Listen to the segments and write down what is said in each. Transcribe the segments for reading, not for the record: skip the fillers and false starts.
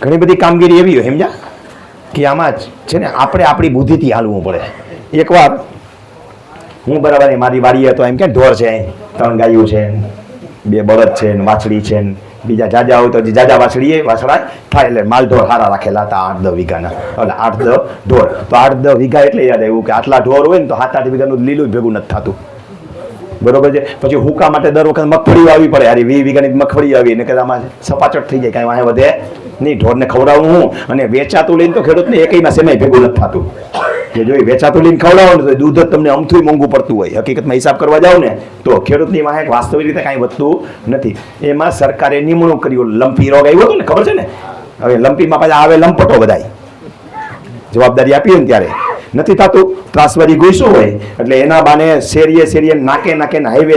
ઘણી બધી કામગીરી એવી હોય સમજ્યા કે આમાં છે ને આપણે આપણી બુદ્ધિથી હાલવું પડે. એકવાર હું બરાબર મારી વાડી હતો એમ કે ઢોર છે, 3 ગાયો છે, 2 બળદ છે ને વાછડી છે ને બીજા જાજા હોય તો જાજા વાછડી વાછડા થાય એટલે માલ ઢોર સારા રાખેલા હતા 8-10 વીઘાના, એટલે 8-10 ઢોર. તો 8-10 વીઘા એટલે યાદ આવ્યું કે આટલા ઢોર હોય ને તો 7-8 વીઘાનું લીલું ભેગું નથી થતું. બરોબર છે. પછી હુકા માટે દર વખત મગફળી વાવી પડે. અરે 20 વીઘાની મગફળી આવી ને કે આમાં સપાચટ થઈ જાય, કાંઈ વાંહે વધે નહીં. ઢોરને ખવડાવવું હું અને વેચાતું લઈને તો ખેડૂતને એકઈમાં સેમાય ભેગું નથી થતું. કે જો વેચાતું લઈને ખવડાવો ને તો દૂધ જ તમને અમથું મોંઘું પડતું હોય. હકીકતમાં હિસાબ કરવા જાવ ને તો ખેડૂતની વાંહે વાસ્તવિક રીતે કાંઈ વધતું નથી. એમાં સરકારે નિમણૂક કર્યું. લંપી રોગ આવ્યો હતો ને, ખબર છે ને? હવે લંપીમાં પાછા આવે લંપટો બધાય જવાબદારી આપી ને ત્યારે નથી થતું. ત્રાસવાદી ઘૂસ્યો હોય એટલે એના બાને શેરીએ નાકે ને હાઈવે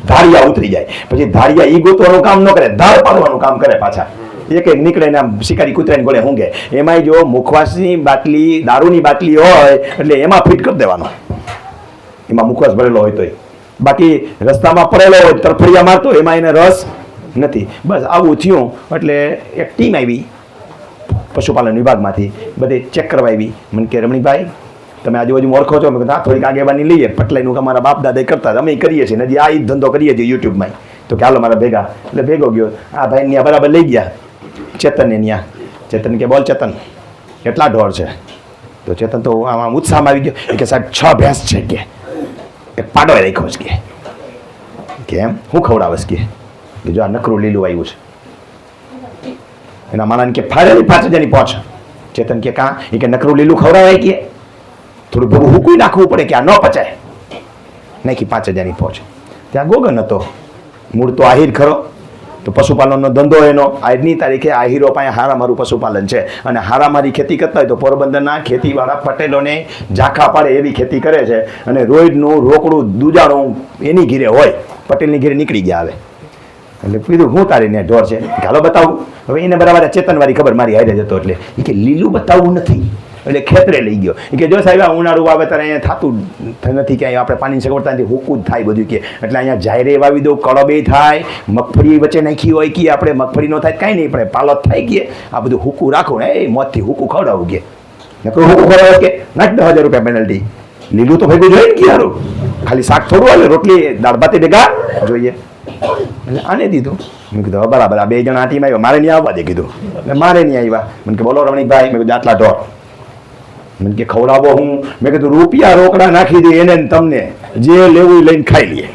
ધારિયા ઉતરી જાય. પછી ધારિયા ઈ ગોતવાનું કામ ન કરે, ધાર પાડવાનું કામ કરે. પાછા એક નીકળે ને આમ શિકારી કૂતરાને ગોળે ઊંઘે. એમાંય જો મુખવાસની બાટલી, દારૂની બાટલી હોય એટલે એમાં ફિટ કરી દેવાનો, એમાં મુખવાસ ભરેલો હોય તોય. બાકી રસ્તામાં પડેલો હોય તરફડિયા મારતો એમાં એને રસ નથી. બસ આવું થયું એટલે એક ટીમ આવી પશુપાલન વિભાગમાંથી, બધે ચેક કરવા આવી. મને કે રમણીભાઈ તમે આજુબાજુ ઓળખો છો? મેં કીધું થોડીક આગેવાની લઈએ, પટલાઈનું અમારા બાપ દાદા કરતા અમે કરીએ છીએ, હજી આ જ ધંધો કરીએ છીએ યુટ્યુબમાં. તો કે હાલો મારા ભેગા. એટલે ભેગો ગયો. આ ભાઈ ત્યાં બરાબર લઈ ગયા ચેતનને. ત્યાં ચેતન કે બોલ ચેતન કેટલા ઢોર છે? તો ચેતન તો આમાં ઉત્સાહમાં આવી ગયો કે સાહેબ 6 ભેંસ છે કે એક પાડો રાખ્યો છે કે એમ હું ખવડાવશ કે જો આ નકરું લીલું આવ્યું છે. એના માણાને કે ફાળેલી 5000ની પહોંચ. ચેતન કે કાં? એ કે નકરું લીલું ખવડાવાય કે થોડું ભેગું હુકું નાખવું પડે કે આ ન પચાય. નાખી 5000ની પહોંચ. ત્યાં ગોગન હતો, મૂળ તો આહિર ખરો. તો પશુપાલનનો ધંધો એનો આજની તારીખે આહિરો પાસે હારામારું પશુપાલન છે. અને હારામારી ખેતી કરતા હોય તો પોરબંદરના ખેતીવાળા પટેલોને ઝાંખા પાડે એવી ખેતી કરે છે. અને રોજનું રોકડું દૂજાણું એની ઘીરે હોય, પટેલની ઘીરે નીકળી ગયા આવે. એટલે કીધું હું તારીને ઢોર છે, ગાલો બતાવું. હવે એને બરાબર ચેતનવાળી ખબર મારી હારે જતો એટલે એ કે લીલું બતાવવું નથી. એટલે ખેતરે લઈ ગયો. એ કે જો સાહેબ આ ઉનાળું વાવેતર અહીંયા થતું નથી, કે આપણે પાણીની સગવડતા નથી, હુકું જ થાય બધું કે. એટલે અહીંયા જાયરે વાવી દઉં, કળબે થાય, મગફળી વચ્ચે નાખી હોય કે આપણે મગફળી ન થાય કાંઈ નહીં, પણ પાલો થાય કે આ બધું હુકું રાખો ને એ મોતથી હુકું ખવડાવું કે નકરું હુકું ખવડાવે કે નાખ 10,000 રૂપિયા પેનલ્ટી. લીલું તો ભેગું જોઈએ ને કે યારું, ખાલી શાક થોડું હાલે, રોટલી દાળ ભાતે ભેગા જોઈએ. એટલે આને દીધું. મેં કીધું બરાબર આ 2 જણા ટીમ આવ્યા, મારે નહીં આવવા દે કીધું. એટલે મારે નહીં આવ્યા. મને કે બોલો રમણીકભાઈ. મેં કીધું આટલા ઢોર. મને કે ખવડાવો હું? મેં કીધું રૂપિયા રોકડા નાખી દે એને તમને જે લેવું લઈને ખાઈ લઈએ.